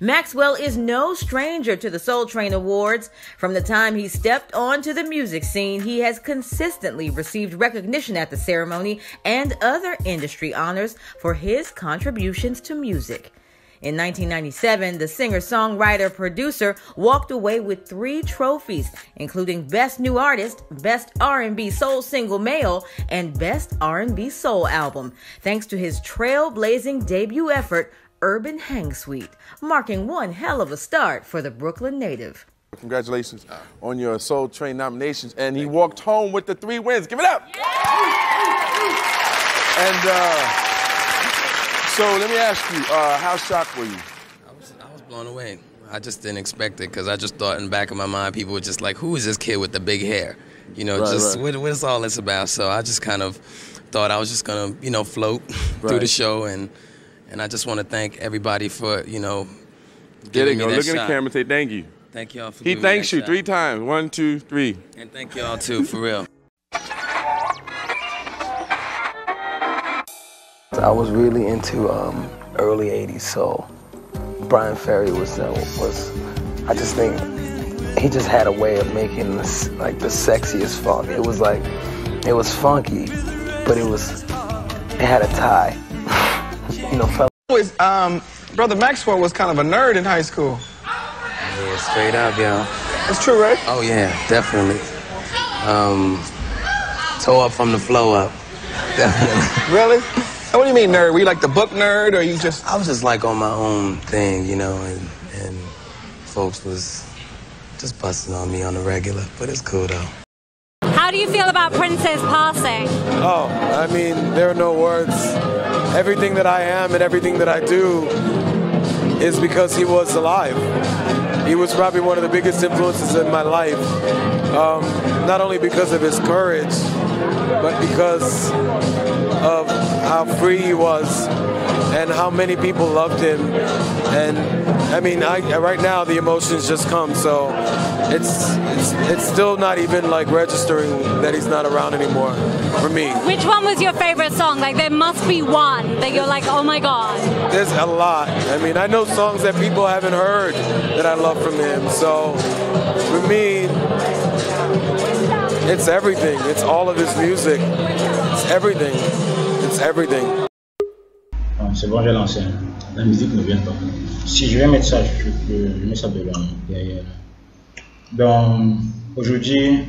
Maxwell is no stranger to the Soul Train Awards. From the time he stepped onto the music scene, he has consistently received recognition at the ceremony and other industry honors for his contributions to music. In 1997, the singer-songwriter-producer walked away with 3 trophies, including Best New Artist, Best R&B Soul Single Male, and Best R&B Soul Album, thanks to his trailblazing debut effort, Urban Hang Suite, marking one hell of a start for the Brooklyn native. Congratulations on your Soul Train nominations, and he walked home with the 3 wins. Give it up! And so let me ask you, how shocked were you? I was blown away. I just didn't expect it because I just thought in the back of my mind, people were just like, who is this kid with the big hair? You know, what is all this about? So I just kind of thought I was just going to, you know, float through the show, and I just want to thank everybody for, you know, giving me that Look shot. at the camera and say thank you. Thank y'all for giving me that shot. He thanks you 3 times. 1, 2, 3. And thank y'all too, for real. I was really into early 80s soul. Brian Ferry was I just think he just had a way of making this, like, the sexiest funk. It was like, it was funky, but it had a tie. You know, Brother Maxwell was kind of a nerd in high school. Yeah, straight up, yo. That's true, right? Oh yeah, definitely. Toe up from the flow up. Definitely. Really? What do you mean nerd? Were you like the book nerd, or you just... I was just like on my own thing, you know, and folks was just busting on me on the regular, but it's cool though. How do you feel about Prince's passing? Oh, I mean, there are no words. Everything that I am and everything that I do is because he was alive. He was probably one of the biggest influences in my life, not only because of his courage, but because of how free he was and how many people loved him. And I mean, right now the emotions just come, so it's still not even like registering that he's not around anymore for me. Which one was your favorite song? Like, there must be one that you're like, oh my God. There's a lot. I mean, I know songs that people haven't heard that I love from him. So for me, it's everything. It's all of his music. It's everything. It's everything. C'est bon, j'ai lancé. La musique ne vient pas. Si je vais mettre ça, je mets ça devant, derrière. Donc, aujourd'hui,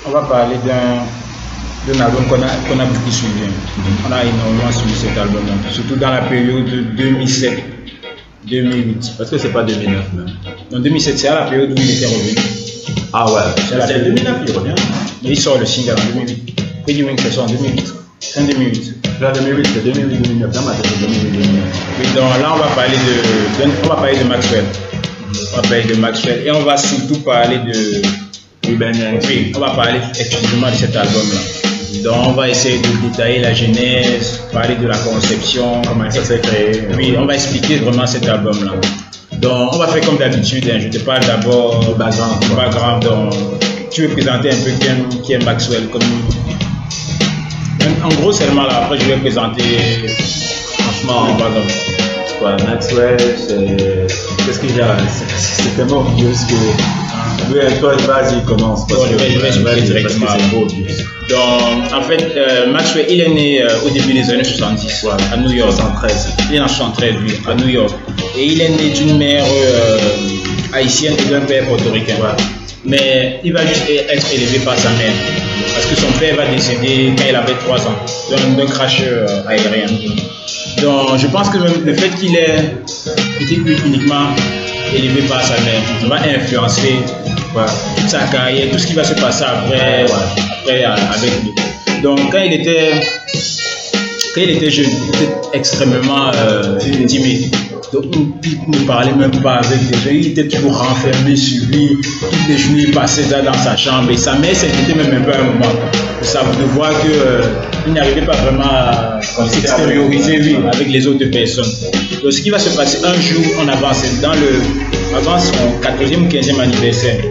on va parler d'un album qu'on a beaucoup suivi. On a énormément suivi cet album-là, surtout dans la période de 2007-2008. Parce que c'est pas 2009 même. En 2007, c'est à la période où il était revenu. Ah ouais, c'est 2009 il revient. Mais il sort le single en 2008. Pretty Wings, c'est ça en 2008. Fin 2008. Là, 2008, c'est 2008-2009. Dans ma tête, c'est 2008-2009. Oui, donc là, on va parler de Maxwell. On va parler de Maxwell et on va surtout parler de... Oui, on va parler exclusivement de cet album-là. Donc, on va essayer de détailler la genèse, parler de la conception. Comment ça s'est créé. Oui, on va expliquer vraiment cet album-là. Donc, on va faire comme d'habitude. Hein. Je te parle d'abord du background. Donc, tu veux présenter un peu qui est Maxwell comme... En gros, seulement là, après je vais présenter franchement quoi, Maxwell, qu'est-ce qu'il y a? C'est tellement obvious que... Oui, toi, vas-y, commence. Je vais directement. Donc, en fait, Maxwell, il est né au début des années 70 à New York. 73. Il est en 73, lui, à New York. Et il est né d'une mère haïtienne et d'un père portoricain. Mais il va juste être élevé par sa mère. Parce que son père va décéder quand il avait 3 ans, d'un crash aérien. Donc je pense que même le fait qu'il ait été uniquement élevé par sa mère, ça va influencer toute sa carrière, tout ce qui va se passer après avec lui. Donc quand il était jeune, il était extrêmement timide. Donc il ne parlait même pas avec des gens, il était toujours renfermé sur lui, toutes les journées il passait dans sa chambre et sa mère s'inquiétait même un peu à un moment de voir qu'il n'arrivait pas vraiment à s'extérioriser avec les autres personnes. Donc ce qui va se passer un jour, on avance avant son 14e ou 15e anniversaire,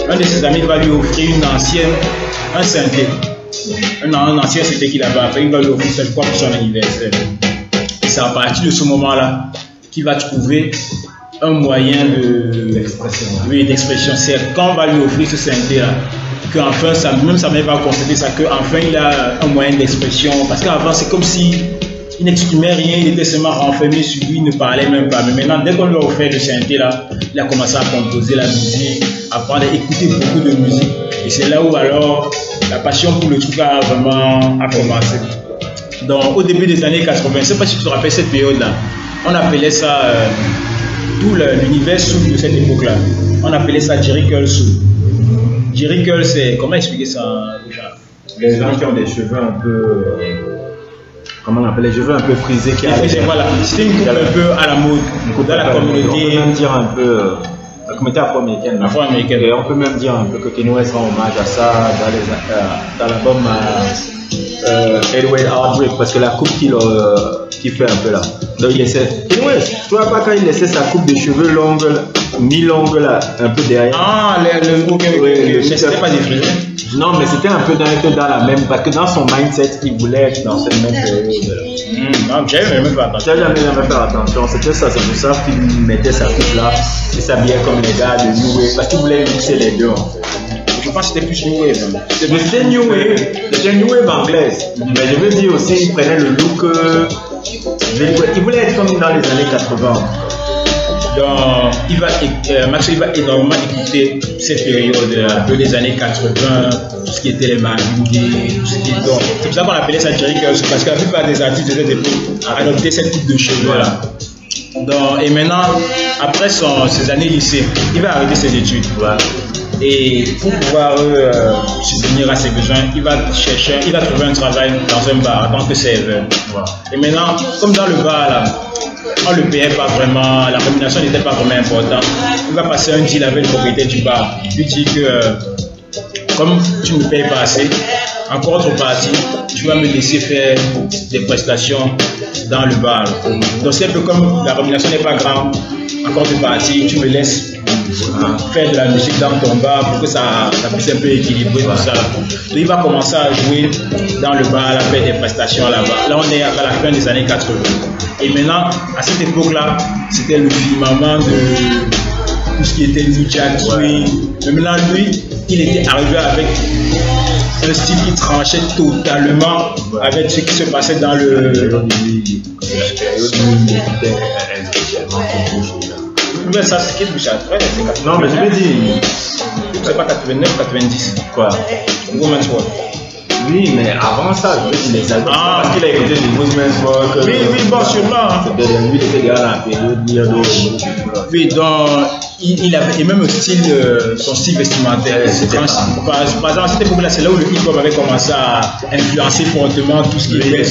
un de ses amis va lui offrir un synthé, un ancien synthé qu'il avait fait, il va lui offrir ça je crois pour son anniversaire. Et c'est à partir de ce moment-là qui va trouver un moyen d'expression. C'est quand on va lui offrir ce synthé-là, qu'enfin, même sa mère va constater ça, qu'enfin il a un moyen d'expression. Parce qu'avant, c'est comme si il n'exprimait rien, il était seulement renfermé sur lui, il ne parlait même pas. Mais maintenant, dès qu'on lui a offert le synthé-là, il a commencé à composer la musique, à apprendre à écouter beaucoup de musique. Et c'est là où alors la passion pour le truc a vraiment commencé. Donc, au début des années 80, je ne sais pas si tu te rappelles cette période-là, on appelait ça tout l'univers soul de cette époque-là. On appelait ça Jerry Curl Soul. Jerry Curl, c'est comment expliquer ça déjà? Les gens qui ont des cheveux un peu comment on appelle, les cheveux un peu frisés qui voilà, c'était une coupe un peu à la mode dans la communauté. On peut même dire un peu la communauté afro-américaine. Afro-américaine. Et on peut même dire un peu que Kanye West rend hommage à ça dans l'album Edward Heartbreak, parce que la coupe qu'il fait un peu là. Donc il essaie. Kanye West, tu vois pas quand il laissait sa coupe de cheveux longue, mi-longue là, un peu derrière. Ah, mais c'était pas des frisés. Non, mais c'était un peu dans la même, parce que dans son mindset, il voulait être dans cette même période. Non, j'avais même pas attention. Jamais fait attention, c'était ça, c'est pour ça qu'il mettait sa coupe là, il s'habillait comme les gars de New Wave, parce qu'il voulait mixer les deux en fait. Je pense que c'était plus New Wave. Mais c'était New Wave anglaise. Mais je veux dire aussi, il prenait le look, il voulait être comme dans les années 80. Donc, Maxwell va énormément écouter cette période des années 80, tout ce qui était les Marvin Gaye, tout ce qui est donc. C'est pour ça qu'on appelait ça Jerry Curl, parce que la plupart des artistes de cette époque adoptaient cette type de cheveux-là. Donc, et maintenant, après ses années lycée, il va arrêter ses études. Et pour pouvoir subvenir à ses besoins, il va trouver un travail dans un bar en tant que serveur. Et maintenant, comme dans le bar là, on ne le payait pas vraiment, la rémunération n'était pas vraiment importante. Il va passer un deal avec le propriétaire du bar. Il lui dit que comme tu ne me payes pas assez, en contrepartie, tu vas me laisser faire des prestations dans le bar. Donc c'est un peu comme la rémunération n'est pas grande, en contrepartie, tu me laisses faire de la musique dans ton bar pour que ça puisse un peu équilibrer tout ça. Donc il va commencer à jouer dans le bar, à faire des prestations là-bas. Là on est à la fin des années 80. Et maintenant, à cette époque-là, c'était le firmament de tout ce qui était New Jack Swing. Mais maintenant, lui, il était arrivé avec un style qui tranchait totalement avec ce qui se passait dans le... Mais ça, c'est qui touche à après, c'est 89. Non, mais je veux dire... C'est pas 89, 90. Quoi? Woman's World. Oui, mais avant ça, je veux dire les albums. Parce qu'il a écouté du Women's World. Oui, bon, sûrement. C'était lui, il était déjà dans la période Mierdo. Oui, donc, il avait même son style vestimentaire. Par exemple, à cette époque-là, c'est là où le hip-hop avait commencé à influencer fortement tout ce qui était.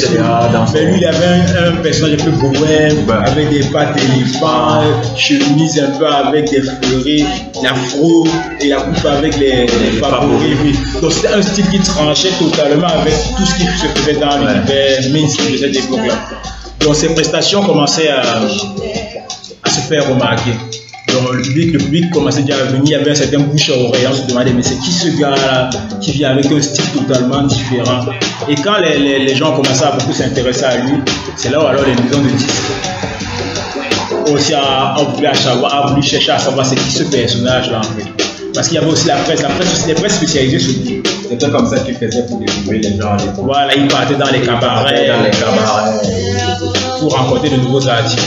Mais lui, il avait un personnage un peu bohème, avec des pattes d'éléphant, chemise un peu avec des fleurets, l'afro et la coupe avec les favoris. Oui. Donc, c'était un style qui tranchait totalement avec tout ce qui se faisait dans l'univers mainstream de cette époque-là. Donc, ses prestations commençaient à se faire remarquer. Donc le public commençait déjà à venir, il y avait un certain bouche à oreille, on se demandait mais c'est qui ce gars-là qui vient avec un style totalement différent. Et quand les gens commençaient à beaucoup s'intéresser à lui, c'est là où alors les maisons de disques aussi ont voulu chercher à savoir c'est qui ce personnage-là en fait. Parce qu'il y avait aussi les presses spécialisées sur lui. C'était comme ça qu'il faisait pour découvrir les gens. Voilà, il partait dans les cabarets. Pour rencontrer de nouveaux artistes.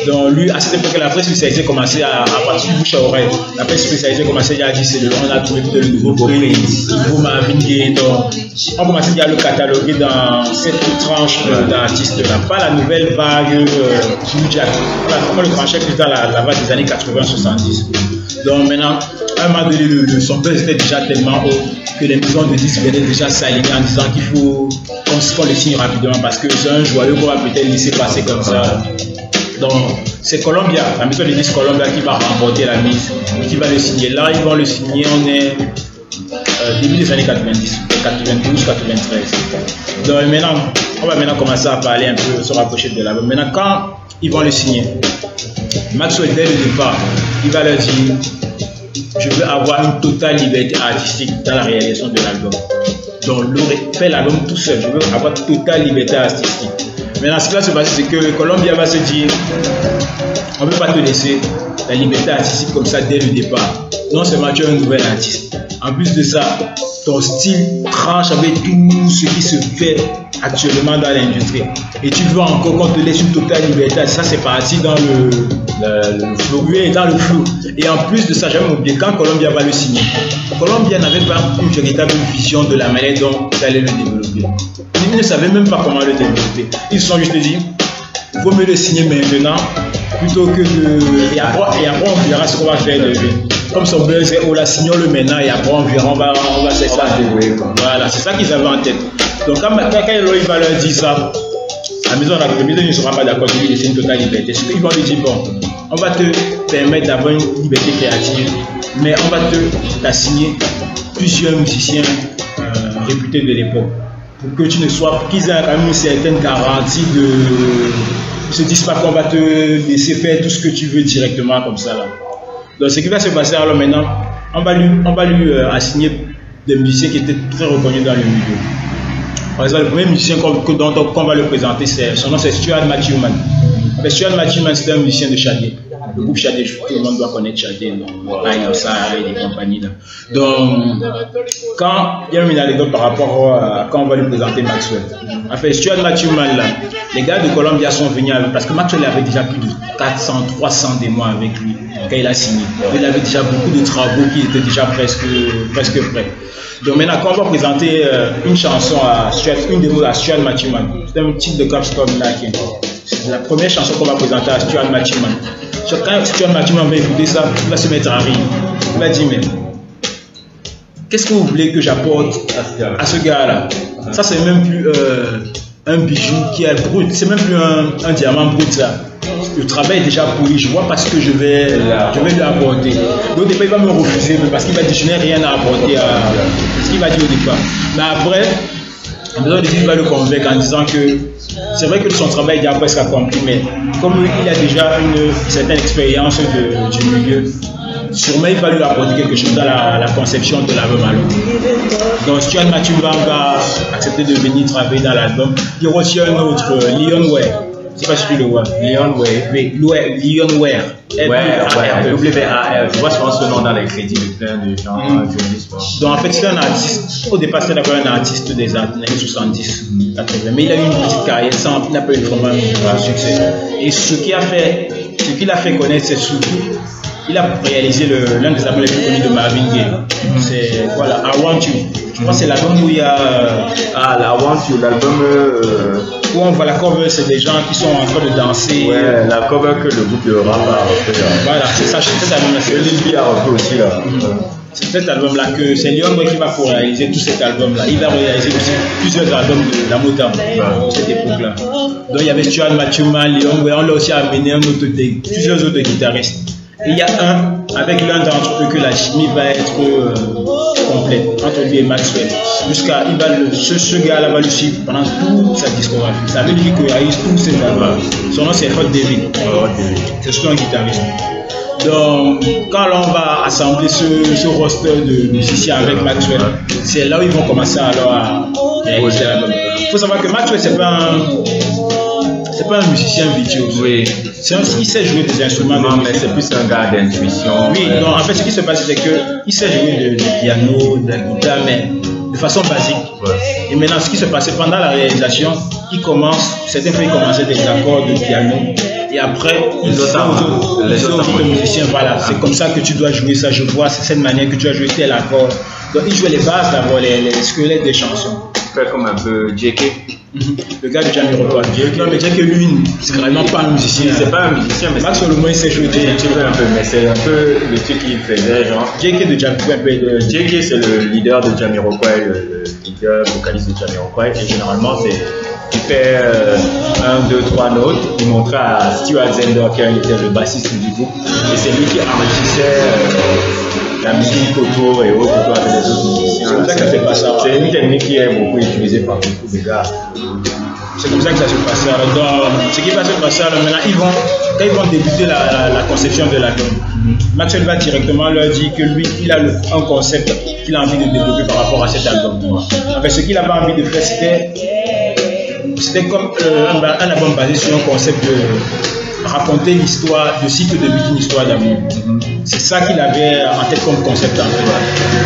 Donc lui, à cette époque, la presse spécialisée commençait à partir du bouche à oreille. La presse spécialisée commençait déjà à dire on a trouvé de nouveaux Prince, de nouveaux Marvin Gaye. Donc on commençait déjà à le cataloguer dans cette tranche d'artistes-là. Pas la nouvelle vague New Jack. On le tranchait plus dans la vague des années 80-70. Donc maintenant, à un moment donné, son buzz était déjà tellement haut que les maisons de disques venaient déjà s'aligner en disant qu'il faut qu'on le signe rapidement parce que c'est un joyeux qu'on va peut-être laisser passer comme ça. Donc c'est Columbia, la maison de disques Columbia qui va remporter la mise, qui va le signer. Là, ils vont le signer, on est début des années 90, 92, 93. Donc maintenant, on va maintenant commencer à parler un peu, se rapprocher de l'album. Maintenant, quand ils vont le signer, Maxwell, dès le départ, il va leur dire je veux avoir une totale liberté artistique dans la réalisation de l'album. Donc, faire l'album tout seul, je veux avoir totale liberté artistique. Maintenant, ce qui va se passer, c'est que Columbia va se dire, on ne peut pas te laisser la liberté artistique comme ça dès le départ. Non seulement tu es un nouvel artiste, en plus de ça, ton style tranche avec tout ce qui se fait actuellement dans l'industrie. Et tu veux encore qu'on te laisse une totale liberté. Ça, c'est parti dans le flou. Oui, dans le flou. Et en plus de ça, j'aime oublier, quand Columbia va le signer, Columbia n'avait pas une véritable vision de la manière dont il allait le développer. Ils ne savaient même pas comment le développer. Ils se sont juste dit, il vaut mieux le signer maintenant plutôt que de... Et après on verra ce qu'on va faire de lui. Comme son buzz est, on la signons-le maintenant et après on verra, on va faire ça. Voilà, c'est ça qu'ils avaient en tête. Donc quand il va leur dire ça, la maison ne sera pas d'accord de lui laisser une totale liberté. Ils vont lui dire, bon, on va te permettre d'avoir une liberté créative, mais on va t'assigner plusieurs musiciens réputés de l'époque. Pour que tu ne sois, pour qu'ils aient quand même une certaine garantie de... Ils ne se disent pas qu'on va te laisser faire tout ce que tu veux directement comme ça là. Donc ce qui va se passer alors maintenant, on va lui assigner des musiciens qui étaient très reconnus dans le milieu. Par exemple, le premier musicien qu'on va le présenter, son nom c'est Stuart Matthewman. Stuart Matthewman, c'est un musicien de Shadé. Le groupe Shadé, tout le monde doit connaître Shadé, et des compagnies là. Donc, quand il y a une anecdote par rapport à quand on va lui présenter Maxwell. En fait, Stuart Matthewman là, les gars de Columbia sont venus avec, parce que Maxwell avait déjà plus de 400, 300 démos avec lui quand il a signé. Il avait déjà beaucoup de travaux qui étaient déjà presque prêts. Donc maintenant, quand on va présenter une chanson à Stuart, une démo à Stuart Matthewman, c'est un titre de Capstone là qui est la première chanson qu'on va présenter à Stuart Matthewman. Quand Stuart Matthewman va écouter ça, il va se mettre à rire. Il va dire, mais qu'est-ce que vous voulez que j'apporte à ce gars-là? Ça, c'est même plus un bijou qui est brut, c'est même plus un diamant brut ça. Le travail est déjà poli, je vois pas ce que je vais lui apporter. Donc au départ il va me refuser parce qu'il va dire je n'ai rien à apporter à ce qu'il va dire au départ. Mais après, il va le convaincre en disant que c'est vrai que son travail est déjà presque accompli, mais comme il a déjà une certaine expérience du milieu, sûrement il va lui apporter quelque chose dans la conception de l'album. Donc Stuart Matthewman va accepter de venir travailler dans l'album. Il y aura aussi un autre, Leon Ware. Je ne sais pas si tu le vois. Leon Ware. Oui, Leon Ware. W-A-R. Je vois souvent ce nom dans les crédits de plein de gens. Donc en fait, c'est un artiste. Au départ, c'était d'abord un artiste des années 70, 80. Mais il a eu une petite carrière sans, il n'a pas eu vraiment un succès. Et ce qu'il a fait connaître, c'est surtout il a réalisé l'un des albums les plus connus de Marvin Gaye. C'est voilà, I Want You. Je crois que c'est l'album où il y a I Want You, l'album où on voit la cover, c'est des gens qui sont en train de danser. Ouais, la cover que le groupe de rap a refait. Voilà, c'est ça, c'est cet album-là. Lil B a refait aussi là. C'est cet album-là que c'est Leon Ware qui va pour réaliser tout cet album-là. Il va réaliser aussi plusieurs albums de la Motown de cette époque-là. Donc il y avait Stuart Matthewman, Leon Ware, on l'a aussi amené plusieurs autres guitaristes. Et il y a avec l'un d'entre eux que la chimie va être complète entre lui et Maxwell. Jusqu'à ce gars-là va le suivre pendant toute sa discographie. Ça veut dire qu'il réalise tous ses albums. Son nom c'est Hot David. C'est surtout un guitariste. Donc, quand on va assembler ce roster de musiciens avec Maxwell, c'est là où ils vont commencer alors à réaliser l'album. Il faut savoir que Maxwell c'est pas un musicien virtuose. Oui. Il sait jouer des instruments. Non, mais c'est plus un gars d'intuition. Oui, donc en fait, ce qui se passe, c'est qu'il sait jouer du piano, de la guitare, mais de façon basique. Ouais. Et maintenant, ce qui se passait pendant la réalisation, certains fois, il commençait des accords de piano. Et après, les autres musiciens, voilà, c'est comme ça que tu dois jouer ça. Je vois, c'est cette manière que tu dois jouer tel accord. Donc, il jouait les bases d'abord, les squelettes des chansons. Fait comme un peu JK. Le gars de Jamiroquai. Non, mais JK, lui, c'est carrément pas un musicien. C'est pas un musicien, mais Max, au moins, il sait jouer. Un peu, mais c'est un peu le truc qu'il faisait, genre. JK de Jamiroquai. JK, c'est le leader de Jamiroquai, le leader vocaliste de Jamiroquai, et généralement, il fait 1, 2, 3 notes. Il montrait à Stuart Zender, qui était le bassiste du groupe, et c'est lui qui enrichissait la musique autour et autres avec les autres musiciens. C'est comme ça que ça se passe. C'est une technique qui est beaucoup utilisée par beaucoup de gars. C'est comme ça que ça se passe. Donc, ce qui va se passer, maintenant, quand ils vont débuter la conception de l'album, Maxwell va directement leur dire que lui, il a un concept qu'il a envie de développer par rapport à cet album. En fait, ce qu'il avait envie de faire, c'était c'était comme un album basé sur un concept de raconter l'histoire, de cycle de vie d'une histoire d'amour. C'est ça qu'il avait en tête comme concept en fait.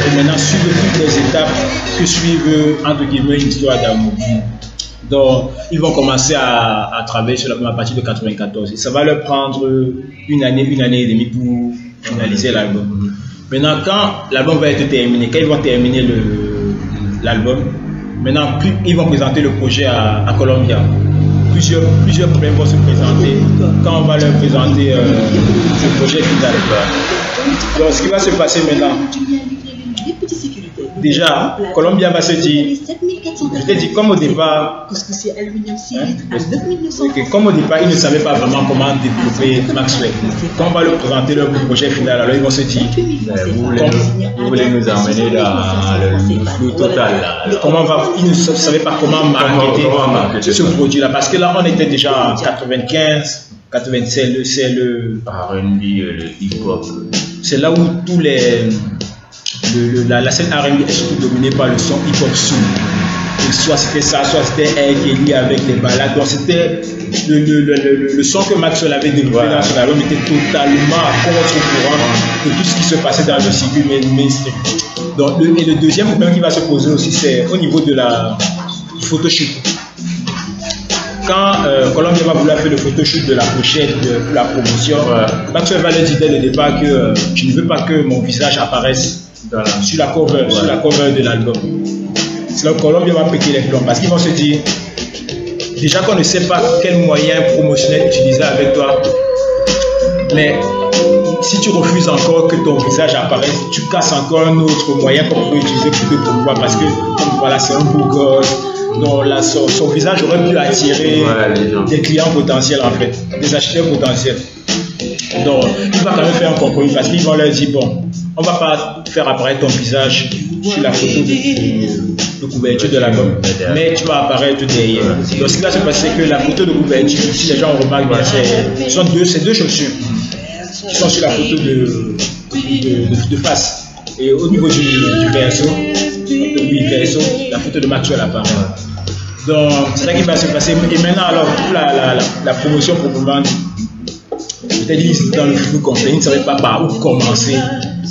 Et maintenant, suivre toutes les étapes que suivent, entre guillemets, une histoire d'amour. Donc, ils vont commencer à travailler sur l'album à partir de 94. Et ça va leur prendre une année et demie pour finaliser l'album. Maintenant, quand l'album va être terminé, quand ils vont terminer l'album, maintenant, ils vont présenter le projet à Columbia. Plusieurs problèmes vont se présenter quand on va leur présenter ce projet final. Donc, ce qui va se passer maintenant, déjà, Columbia va se dire, je t'ai dit, comme au départ, comme au départ, ils ne savaient pas vraiment comment développer Maxwell. Quand on va leur présenter leur projet final, alors ils vont se dire, vous voulez nous emmener dans le flou total. Comment ils ne savaient pas comment marketer ce produit-là, parce que là, on était déjà en 95, 87, c'est le R&B, le hip-hop. C'est là où tous la scène R&B est surtout dominée par le son hip-hop soul. Et soit c'était ça, soit c'était R. Kelly avec les balades. Donc c'était le son que Maxwell avait développé dans son album était totalement à contre-courant de tout ce qui se passait dans le circuit mainstream. Donc, et le deuxième problème qui va se poser aussi, c'est au niveau de la photoshoot. Quand Columbia va vouloir faire le photoshoot de la pochette pour la promotion, Maxwell va leur dire dès le départ que je ne veux pas que mon visage apparaisse sur la cover de l'album. C'est là que Columbia va péter les plombs parce qu'ils vont se dire déjà qu'on ne sait pas quel moyen promotionnel utiliser avec toi, mais si tu refuses encore que ton visage apparaisse, tu casses encore un autre moyen qu'on peut utiliser pour te promouvoir parce que voilà, c'est un beau gosse. Donc là, son visage aurait pu attirer des clients potentiels en fait, des acheteurs potentiels. Donc il va quand même faire un compromis parce qu'ils vont leur dire bon, on va pas faire apparaître ton visage sur la photo de couverture de l'album, mais tu vas apparaître derrière. Donc ce qui va se passer, c'est que la photo de couverture, si les gens remarquent bien, c'est deux chaussures qui sont sur la photo de face. Et au niveau du verso, la photo de Maxwell apparaît. Donc c'est ça qui va se passer. Et maintenant alors pour la promotion proprement, peut-être dans le flou complet, ils ne savaient pas par où commencer.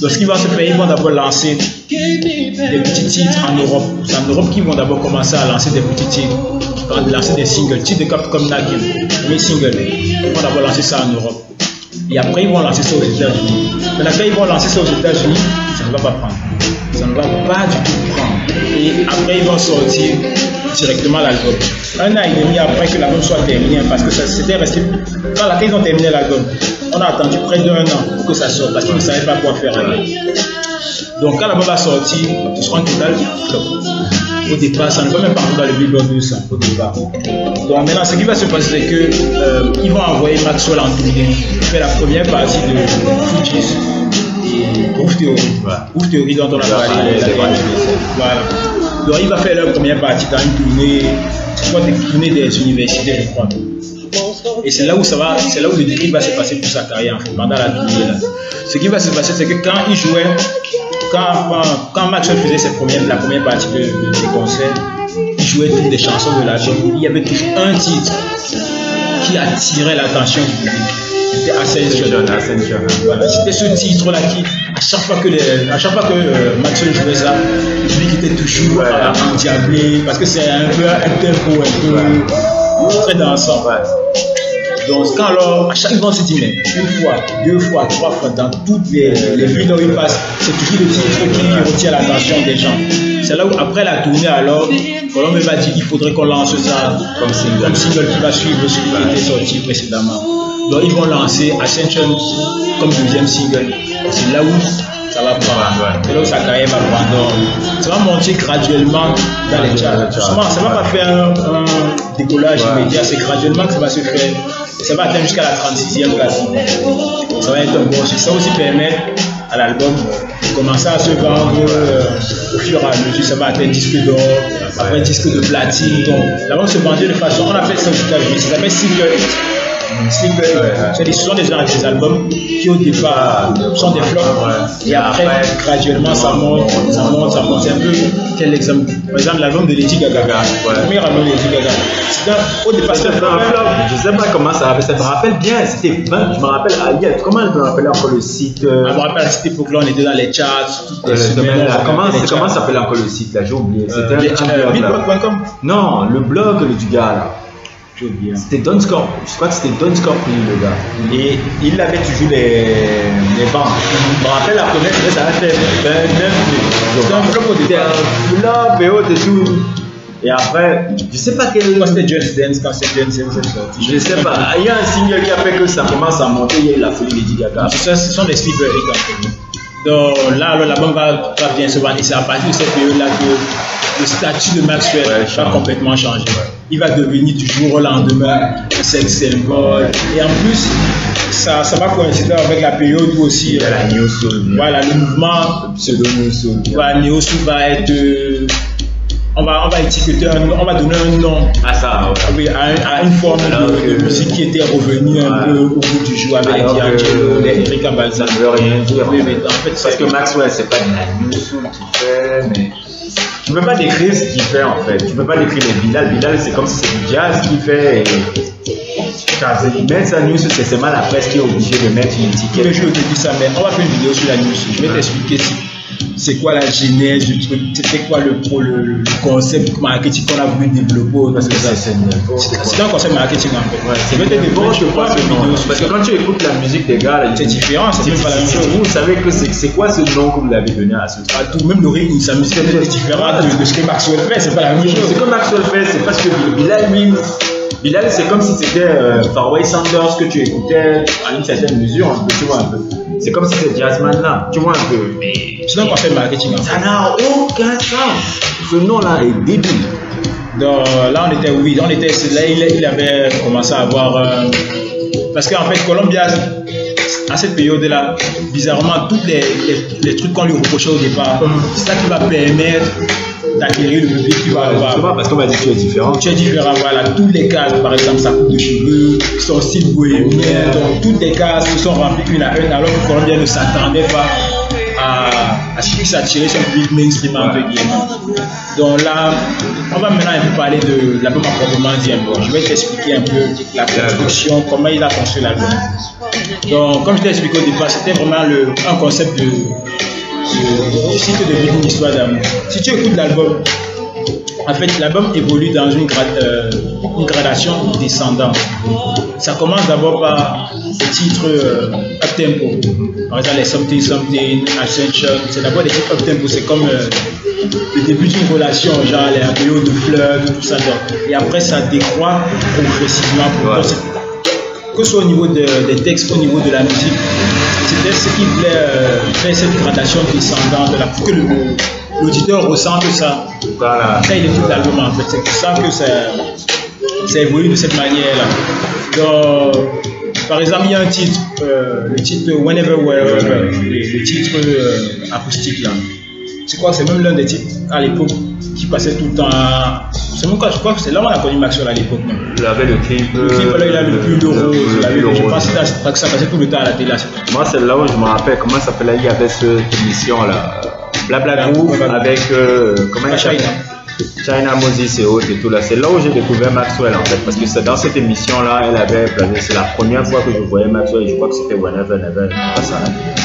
Donc ce qui va se faire, ils vont d'abord lancer des petits titres en Europe. C'est en Europe qu'ils vont d'abord commencer à lancer des petits titres, lancer des singles, titres de cap comme Nagin, mes singles. Ils vont d'abord lancer ça en Europe. Et après ils vont lancer ça aux États-Unis. Maintenant quand ils vont lancer ça aux États-Unis, ça ne va pas prendre. Ça ne va pas du tout prendre. Et après ils vont sortir directement l'album. Un an et demi après que l'album soit terminé, parce que c'était resté. Quand ils ont terminé l'album, on a attendu près d'1 an pour que ça sorte parce qu'ils ne savaient pas quoi faire avec. Donc quand l'album va sortir, ce sera un total flop. Au départ, ça ne va même pas dans le Billboard 200 au départ. Donc maintenant, ce qui va se passer, c'est que ils vont envoyer Maxwell en tournée, faire la première partie de Fugees et Groove Theory dont on a parlé. Voilà. Donc il va faire leur première partie dans une tournée, c'est quoi, des tournées des universités, je crois. Et c'est là où le déclic va se passer pour sa carrière en fait, pendant la tournée là. Ce qui va se passer, c'est que quand il jouait, quand Maxwell faisait la première partie des concerts, il jouait toutes les chansons de l'album. Il y avait toujours un titre qui attirait l'attention du public. C'était Ascension. Voilà, c'était ce titre-là qui, à chaque fois que Maxwell jouait ça, le public était toujours endiablé parce que c'est un peu un tempo un peu très dansant. Donc quand alors, à chaque fois on se dit mais une fois, 2 fois, 3 fois, dans toutes les villes où il passe, c'est toujours le titre qui retient l'attention des gens. C'est là où après la tournée alors, Columbia va dire qu'il faudrait qu'on lance ça comme single qui va suivre ce qui était sorti précédemment. Donc ils vont lancer Ascension comme deuxième single. C'est là où ça va prendre. C'est là où sa carrière va prendre. Ça va monter graduellement dans les charts. Justement, ça ne va pas faire un décollage immédiat, c'est graduellement que ça va se faire. Ça va atteindre jusqu'à la 36e place. Ça va être un bon succès. Ça va aussi permettre à l'album de commencer à se vendre au fur et à mesure. Ça va atteindre disque d'or, après disque de platine. Donc l'album se vendait de façon, on appelle ça aux États-Unis, ça s'appelle single hit. Sleeper, ce sont des albums qui au départ sont des flops et après graduellement ça monte. C'est un peu quel exemple? Par exemple l'album de Lady Gaga, le premier album de Lady Gaga. Au départ c'était un flop. Je sais pas comment ça me rappelle bien, c'était 20, je me rappelle comment je me rappelle encore le site Je me rappelle à cette époque-là on était dans les charts toutes les semaines. Comment s'appelle encore le site là? J'ai oublié. C'était Billboard.com. Non, le blog du gars là. J'ai oublié. C'était Dunscore. Je crois que c'était Dunscore le gars. Et il avait toujours les bancs. Je me rappelle la première fois ça a fait 29 c'était un flop et autres et tout. Et après, je sais pas quel. Quand c'était Just Dance, quand c'était Just Dance, je sais pas. Il y a un single qui a fait que ça commence à monter. Il y a eu la folie Lady Gaga. Ce sont des sleepers. Donc là, l'album va bien se vendre. Et c'est à partir de cette période-là que le statut de Maxwell va complètement changer. Il va devenir du jour au lendemain un sex symbol. Et en plus, ça va coïncider avec la période où aussi. La Neo Soul. Voilà, le mouvement. Pseudo Neo Soul. Voilà, Neo Soul va être. On va étiqueter on va donner un nom à une forme de musique qui était revenue un peu au bout du jour avec D'Angelo, Erykah Badu. Ça ne veut rien dire. Oui, mais en fait, parce que Maxwell, c'est pas de la New Soul qu'il fait, mais tu peux pas décrire ce qu'il fait en fait. Tu peux pas décrire les Bilal. Bilal, c'est comme si c'est du jazz qu'il fait. Et mettre sa New Soul, c'est mal la presse qui est obligée de mettre une étiquette. Je te dis ça, mais on va faire une vidéo sur la New Soul. Je vais t'expliquer c'est quoi la genèse du truc, c'était quoi le concept marketing qu'on a voulu développer. Parce que c'est un concept marketing en fait. Ouais, c'est peut-être bon, je vois ce vidéo. Parce que quand tu écoutes la musique des gars, c'est différent, c'est même pas la même chose. Vous savez que c'est quoi ce nom que vous l'avez donné à ce truc? Tout, même le rythme, sa musique est différente de ce que Maxwell fait, c'est pas la même chose. Ce que Maxwell fait, c'est parce que Bilal, c'est comme si c'était Farway Sanders que tu écoutais à une certaine mesure, tu vois un peu. C'est comme si c'était Jazzman là, tu vois un peu. Mais c'est un concept marketing. Ça n'a aucun sens. Ce nom-là est débile. Donc là, il avait commencé à avoir. Parce qu'en fait, Columbia, à cette période-là, bizarrement, tous les trucs qu'on lui reprochait au départ, c'est ça qui va permettre d'acquérir le public qui va avoir. Parce qu'on va dire que tu es différent. Tu es différent, voilà. Tous les cases, par exemple, sa coupe de cheveux, son style bohémien, donc toutes les cases se sont remplies une à une, alors que Columbia ne s'attendait pas à ce qui s'attirait sur le public mainstream un peu guillemets. Donc là, on va maintenant un peu parler de l'album à proprement dit un peu. Je vais t'expliquer un peu la construction, comment il a construit l'album. Donc, comme je t'ai expliqué au départ, c'était vraiment un concept de cycle de vie d'une histoire d'amour. Si tu écoutes l'album, en fait, l'album évolue dans une gradation descendante. Ça commence d'abord par des titres up tempo. Par exemple, les Something Something, Ascension. C'est d'abord des titres up tempo. C'est comme le début d'une relation, genre les période de fleurs, tout ça. Et après, ça décroît progressivement. Que ce soit au niveau des textes, au niveau de la musique, c'était ce qui voulait faire cette gradation descendante pour que l'auditeur ressente ça. Voilà. Ça, il écoute l'album en fait. C'est pour ça que ça évolue de cette manière-là. Donc, par exemple, il y a un titre, le titre Whenever, Wherever, le titre acoustique là. C'est quoi? C'est même l'un des titres à l'époque qui passait tout le temps. C'est même quoi? Je crois que c'est là où on a connu Maxwell à l'époque. Il avait le clip. Le clip là, il a le pull de rose. Je pense que ça passait tout le temps à la télé. Moi, c'est là où je me rappelle comment ça s'appelait. Il y avait cette émission là, Blabla Groove avec comment il s'appelle? China Moses et autres et tout là. C'est là où j'ai découvert Maxwell en fait, parce que c'est dans cette émission là, elle avait placé. C'est la première fois que je voyais Maxwell et je crois que c'était Whenever, Never.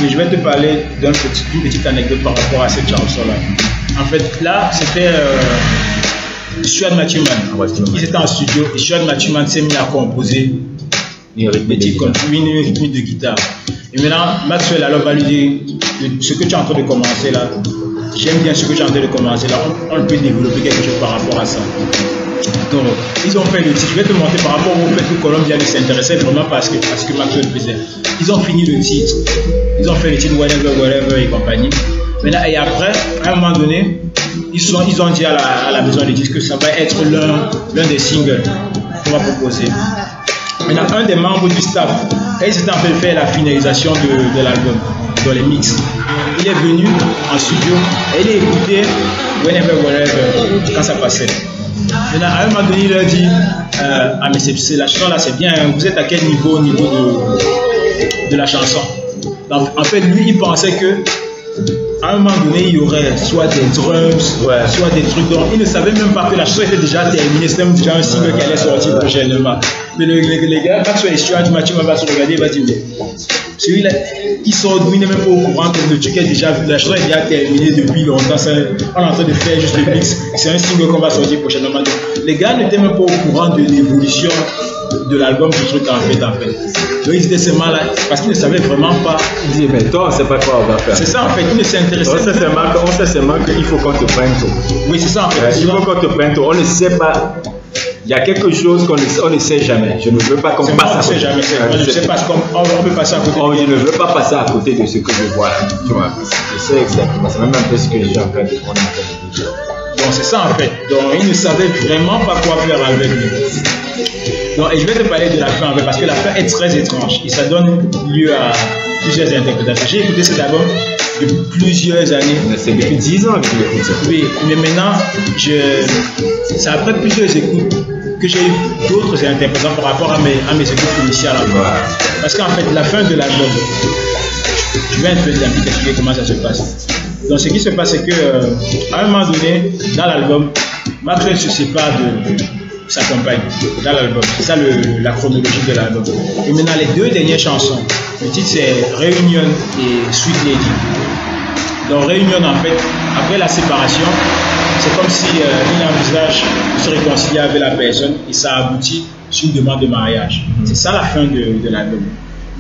Mais je vais te parler d'une petite anecdote par rapport à cette chanson là. En fait, là, c'était Stuart Matthewman. Ils étaient en studio et Stuart Matthewman s'est mis à composer une rythmique de guitare. Et maintenant, Maxwell alors va lui dire ce que tu es en train de commencer là. J'aime bien ce que tu es en train de commencer là. On peut développer quelque chose par rapport à ça. Donc, ils ont fait le titre. Je vais te montrer par rapport au fait que Columbia s'intéressait vraiment à ce que Maxwell faisait. Ils ont fini le titre. Ils ont fait le titre Whatever, Whatever et compagnie. Maintenant, et après, à un moment donné, ils ont dit à la maison des disques que ça va être l'un des singles qu'on va proposer. Maintenant, un des membres du staff, quand ils étaient en train de faire la finalisation de l'album, dans les mix, il est venu en studio et il a écouté Whenever, Wherever quand ça passait. Maintenant, à un moment donné, il leur dit ah, mais c'est la chanson là, c'est bien, hein. Vous êtes à quel niveau au niveau de la chanson? Donc, en fait, lui, il pensait que à un moment donné, il y aurait soit des drums, soit des trucs. Donc, il ne savait même pas que la chanson était déjà terminée. C'était même déjà un single qui allait sortir prochainement. Mais les gars, Maxwell et Stuart, Mathieu va se regarder, il va dire, mais celui-là, il sort d'où, il n'est même pas au courant que le truc est déjà, la chanson est déjà terminée depuis longtemps. On est en train de faire juste le mix. C'est un single qu'on va sortir prochainement. Donc, les gars n'étaient même pas au courant de l'évolution de l'album, du truc en fait. Donc ils étaient seulement là parce qu'ils ne savaient vraiment pas. Ils disaient, mais toi, on ne sait pas quoi on va faire. C'est ça en fait, ils ne s'intéressaient pas. On sait seulement qu'il faut qu'on te prenne tout. Oui, c'est ça en fait. Il faut qu'on te prenne tout. On ne sait pas. Il y a quelque chose qu'on ne sait jamais. Je ne veux pas qu'on passe à côté. Jamais. Je ne sais pas on peut passer à côté. Je ne veux pas passer à côté de ce que je vois. Tu vois, je sais exactement. C'est même un peu ce que j'ai en train de dire. Donc c'est ça en fait. Donc ils ne savaient vraiment pas quoi faire avec lui. Donc, et je vais te parler de la fin en fait, parce que la fin est très étrange et ça donne lieu à plusieurs interprétations. J'ai écouté cet album depuis plusieurs années. C'est depuis 10 ans que je l'écoute ça. Oui, mais maintenant, c'est après plusieurs écoutes que j'ai eu d'autres interprétations par rapport à mes écoutes initiales. Parce qu'en fait, la fin de l'album, je vais un peu t'expliquer comment ça se passe. Donc ce qui se passe, c'est qu'à un moment donné, dans l'album, Maxwell se sépare de sa compagne dans l'album. C'est ça la chronologie de l'album. Et maintenant, les deux dernières chansons, le titre c'est Réunion et Sweet Lady. Donc Réunion, en fait, après la séparation, c'est comme si il envisage de se réconcilier avec la personne et ça aboutit sur une demande de mariage. C'est ça la fin de l'album.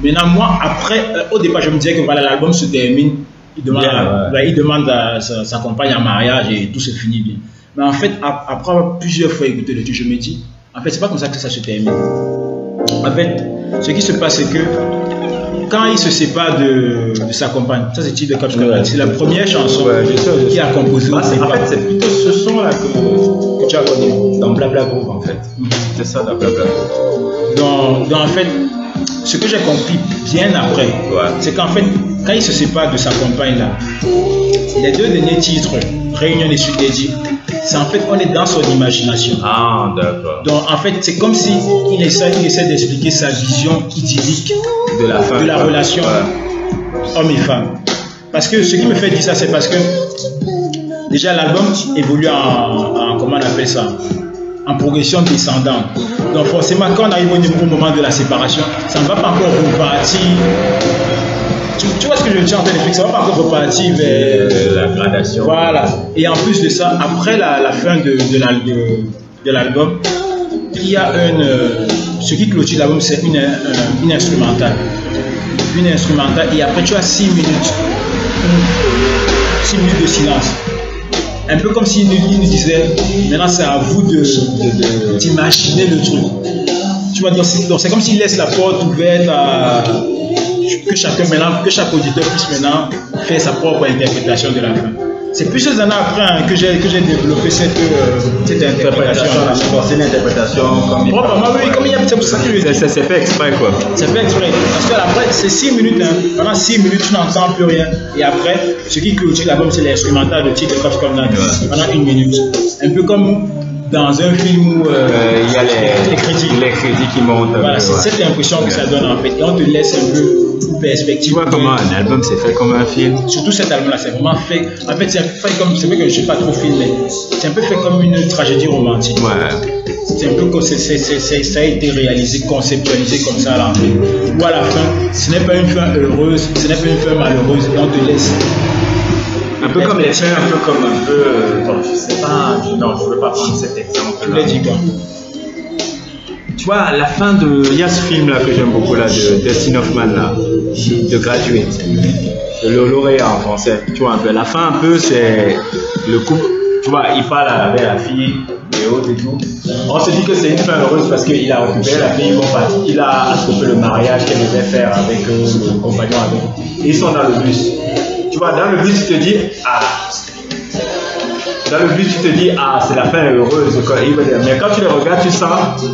Maintenant, moi, après, au départ, je me disais que voilà, l'album se termine. Il demande à sa compagne en mariage et tout se finit bien. Mais en fait, après avoir plusieurs fois écouté le truc, je me dis, en fait, c'est pas comme ça que ça se termine. En fait, ce qui se passe, c'est que quand il se sépare de sa compagne, ça c'est Type de Coach, c'est la première chanson qu'il a composée. En fait, c'est plutôt ce son-là que tu as connu dans Blabla Groove, en fait. C'est ça, dans Blabla Groove. Donc, en fait, ce que j'ai compris bien après, c'est qu'en fait, quand il se sépare de sa compagne là, les deux derniers titres, Réunion et Sweet Lady, c'est en fait, on est dans son imagination. Ah, d'accord. Donc en fait, c'est comme si il essaie d'expliquer sa vision idyllique de la relation homme et femme. Parce que ce qui me fait dire ça, c'est parce que déjà l'album évolue en comment on appelle ça, en progression descendante. Donc forcément, quand on arrive au moment de la séparation, ça ne va pas encore repartir. Tu vois ce que je tiens en train d'expliquer, ça ne va pas encore repartir vers la gradation. Voilà. Et en plus de ça, après la fin de l'album, il y a ce qui clôture l'album, c'est une instrumentale. Une instrumentale, et après tu as 6 minutes de silence. Un peu comme s'il nous disait, maintenant c'est à vous d'imaginer le truc. Tu vois, donc c'est comme s'il laisse la porte ouverte à que chaque auditeur puisse maintenant faire sa propre interprétation de la fin. C'est plusieurs années après que j'ai développé cette interprétation. C'est une interprétation comme il c'est pour ça que je dis. C'est fait exprès quoi. C'est fait exprès. Parce que après, c'est 6 minutes. Pendant 6 minutes, tu n'entends plus rien. Et après, ce qui clôture l'album, c'est l'instrumental de titre Cops comme pendant 1 minute. Un peu comme dans un film où il y a les crédits qui montent. Voilà, c'est cette impression que ça donne en fait. Et on te laisse un peu une perspective. Tu vois comment un album c'est fait comme un film. Surtout cet album-là, c'est vraiment fait. En fait, c'est fait comme. C'est vrai que je ne suis pas trop filmé. C'est un peu fait comme une tragédie romantique. Ouais. C'est un peu comme ça a été réalisé, conceptualisé comme ça là. Ou à la fin, ce n'est pas une fin heureuse, ce n'est pas une fin malheureuse. Et on te laisse. Un peu comme les fins, un peu comme un peu. Je sais pas. Non, je ne veux pas prendre cet exemple. Tu l'as dit quoi? Tu vois, la fin de. Il y a ce film là que j'aime beaucoup là, de Dustin Hoffman là, de Graduate. Le lauréat en français. Tu vois, un peu. La fin, un peu, c'est le couple. Tu vois, il parle avec la fille, et autres et tout. On se dit que c'est une fin heureuse parce qu'il a récupéré la fille, il a attrapé le mariage qu'elle devait faire avec le compagnon avec. Et ils sont dans le bus. Tu vois, dans le bus, tu te dis, dans le but, tu te dis, ah, c'est la fin heureuse, quoi. Mais quand tu les regardes, tu sens,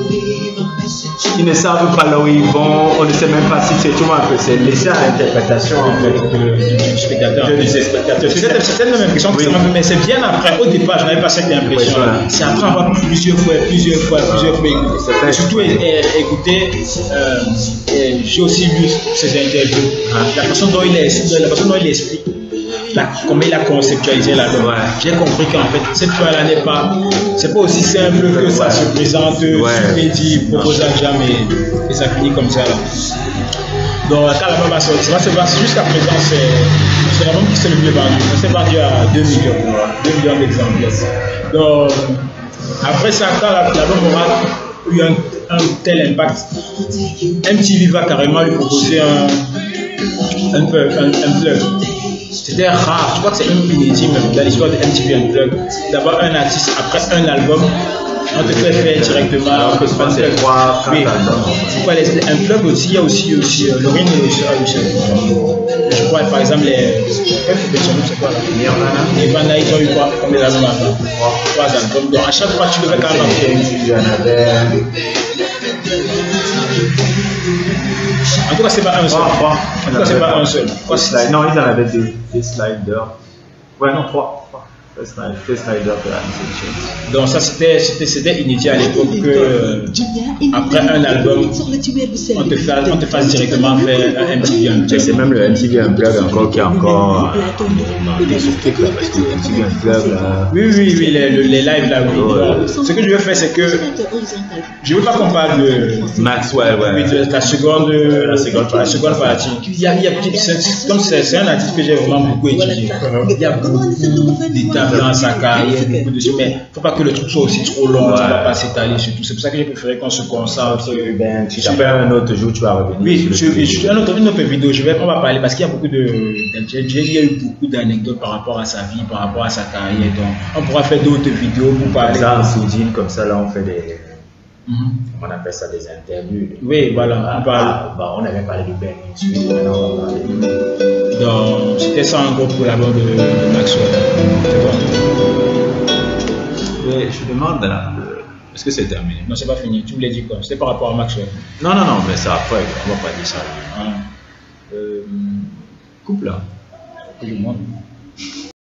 ils ne savent pas là où ils vont, on ne sait même pas si c'est tout un peu, c'est laissé à l'interprétation en fait du spectateur. C'est la même impression que ça m'a fait, mais c'est bien après. Au départ, je n'avais pas cette impression. C'est après avoir plusieurs fois écouté. Surtout écouter, j'ai aussi lu ses interviews. La façon dont il explique. Comment il a conceptualisé l'album. J'ai compris qu'en fait, cette fois-là c'est pas aussi simple que ça se présente, dit, propose à jam et ça finit comme ça. Là. Donc, quand l'album va sortir, jusqu'à présent, c'est l'album qui s'est le mieux vendu. Ça s'est vendu à 2 millions d'exemplaires. Donc, après ça, quand l'album aura eu un tel impact, MTV va carrément lui proposer un plug. C'était rare, je crois que c'est une inédit même dans l'histoire de MTV Unplugged. D'avoir un artiste après un album, on te fait faire directement. Alors que souvent c'est 3-4 albums. Unplugged aussi, il y a aussi Lauryn je crois par exemple c'est quoi là Nirvana, ils ont eu quoi comme des albums avant 3 albums. Donc à chaque fois tu devais quand même en tout cas, c'est pas un seul. En tout cas, c'est pas un seul. Non, ils en avaient 2. Des sliders. Ouais, non, 3. Des sliders de la musique. Donc, ça, c'était inédit à l'époque que, après un album, on te fasse directement faire un MTV Unplugged. C'est même le MTV Unplugged encore qui est encore. Parce que le MTV Unplugged. Oui, les lives là, oui. Ce que je veux faire, c'est que. Je ne veux pas qu'on parle de Maxwell, de la seconde partie. Comme c'est un artiste que j'ai vraiment beaucoup étudié. Il y a beaucoup d'étapes dans sa carrière, beaucoup de choses, mais il ne faut pas que le truc soit aussi trop long, tu ne vas pas s'étaler sur tout. C'est pour ça que j'ai préféré qu'on se concentre. Si tu fais un autre jour, tu vas revenir. Oui, une autre vidéo, on va parler parce qu'il y a beaucoup il y a eu beaucoup d'anecdotes par rapport à sa vie, par rapport à sa carrière. Donc, on pourra faire d'autres vidéos pour parler. Dans Soudine, comme ça, là, on fait des. On appelle ça des interviews. Oui, voilà. On avait parlé de Ben Hill, maintenant on va parler de. Donc, c'était ça en gros pour l'album de Maxwell. C'est bon. Oui, je demande là. Est-ce que c'est terminé? Non, c'est pas fini. Tu voulais dire quoi? C'était par rapport à Maxwell. Non, mais c'est après. On va pas dire ça. Coupe là. Tout le monde.